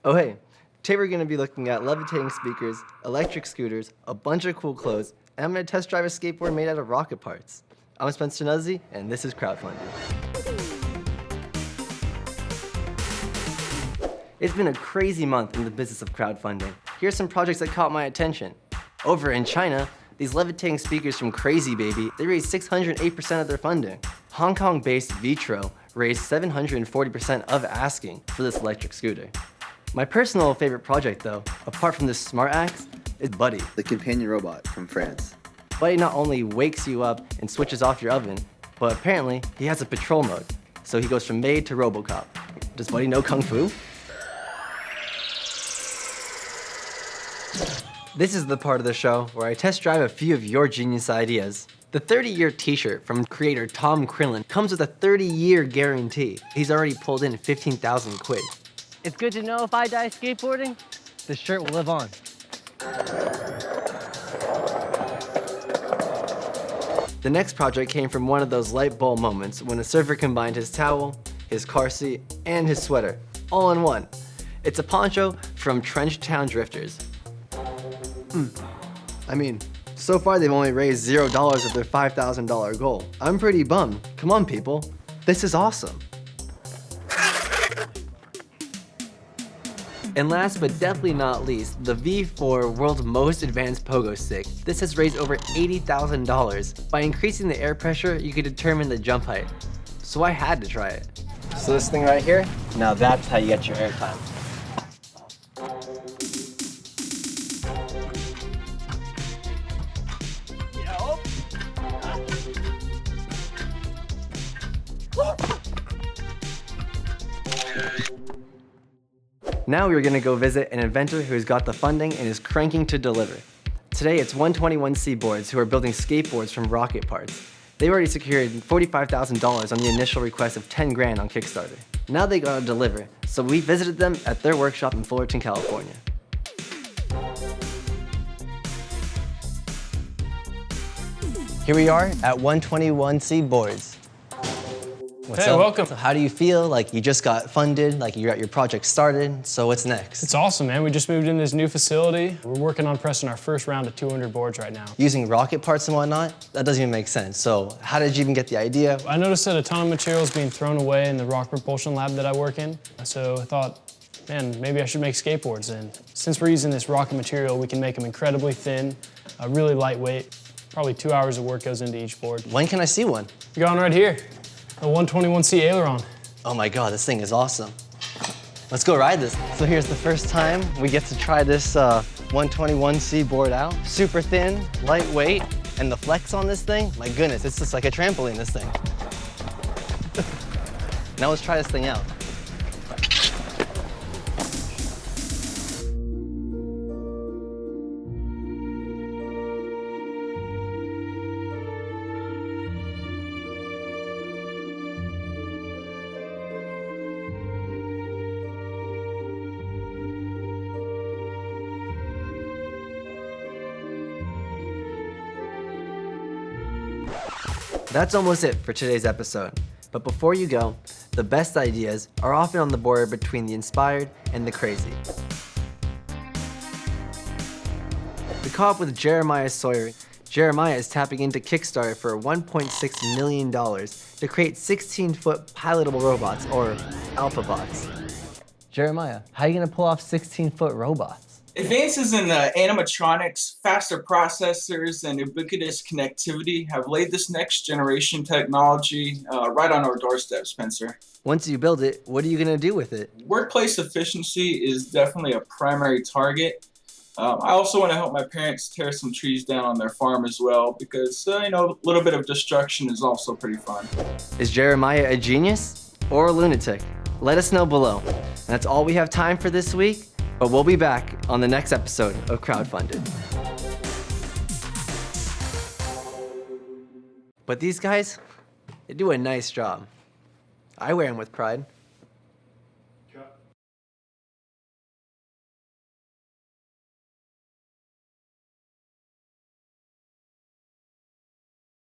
Oh hey, today we're going to be looking at levitating speakers, electric scooters, a bunch of cool clothes, and I'm going to test drive a skateboard made out of rocket parts. I'm Spencer Nuzzi, and this is Crowdfunded. It's been a crazy month in the business of crowdfunding. Here's some projects that caught my attention. Over in China, these levitating speakers from Crazy Baby, they raised 608% of their funding. Hong Kong-based Vitro raised 740% of asking for this electric scooter. My personal favorite project though, apart from this smart axe, is Buddy. The companion robot from France. Buddy not only wakes you up and switches off your oven, but apparently he has a patrol mode. So he goes from maid to RoboCop. Does Buddy know Kung Fu? This is the part of the show where I test drive a few of your genius ideas. The 30-year t-shirt from creator Tom Krillin comes with a 30-year guarantee. He's already pulled in 15,000 quid. It's good to know if I die skateboarding, this shirt will live on. The next project came from one of those light bulb moments when a surfer combined his towel, his car seat, and his sweater, all in one. It's a poncho from Trench Town Drifters. I mean, so far they've only raised $0 of their $5,000 goal. I'm pretty bummed. Come on, people. This is awesome. And last but definitely not least, the V4 world's most advanced pogo stick. This has raised over $80,000. By increasing the air pressure, you could determine the jump height. So I had to try it. So this thing right here, now that's how you get your air time. Now we're gonna go visit an inventor who's got the funding and is cranking to deliver. Today it's 121C Boards who are building skateboards from rocket parts. They've already secured $45,000 on the initial request of 10 grand on Kickstarter. Now they gotta deliver, so we visited them at their workshop in Fullerton, California. Here we are at 121C Boards. What's Hey, up? welcome. So how do you feel? Like you just got funded, like you got your project started, so what's next? It's awesome, man. We just moved in this new facility. We're working on pressing our first round of 200 boards right now. Using rocket parts and whatnot? That doesn't even make sense. So how did you even get the idea? I noticed that a ton of material is being thrown away in the rock propulsion lab that I work in. So I thought, man, maybe I should make skateboards. And since we're using this rocket material, we can make them incredibly thin, really lightweight. Probably 2 hours of work goes into each board. When can I see one? You got one right here, a 121C aileron. Oh my God, this thing is awesome. Let's go ride this. So here's the first time we get to try this 121C board out. Super thin, lightweight, and the flex on this thing, my goodness, it's just like a trampoline, this thing. Now let's try this thing out. That's almost it for today's episode. But before you go, the best ideas are often on the border between the inspired and the crazy. We caught up with Jeremiah Sawyer. Jeremiah is tapping into Kickstarter for $1.6 million to create 16-foot pilotable robots, or alpha bots. Jeremiah, how are you gonna pull off 16-foot robots? Advances in animatronics, faster processors, and ubiquitous connectivity have laid this next generation technology right on our doorstep, Spencer. Once you build it, what are you gonna do with it? Workplace efficiency is definitely a primary target. I also want to help my parents tear some trees down on their farm as well because, you know, a little bit of destruction is also pretty fun. Is Jeremiah a genius or a lunatic? Let us know below. And that's all we have time for this week. But we'll be back on the next episode of Crowdfunded. But these guys, they do a nice job. I wear them with pride.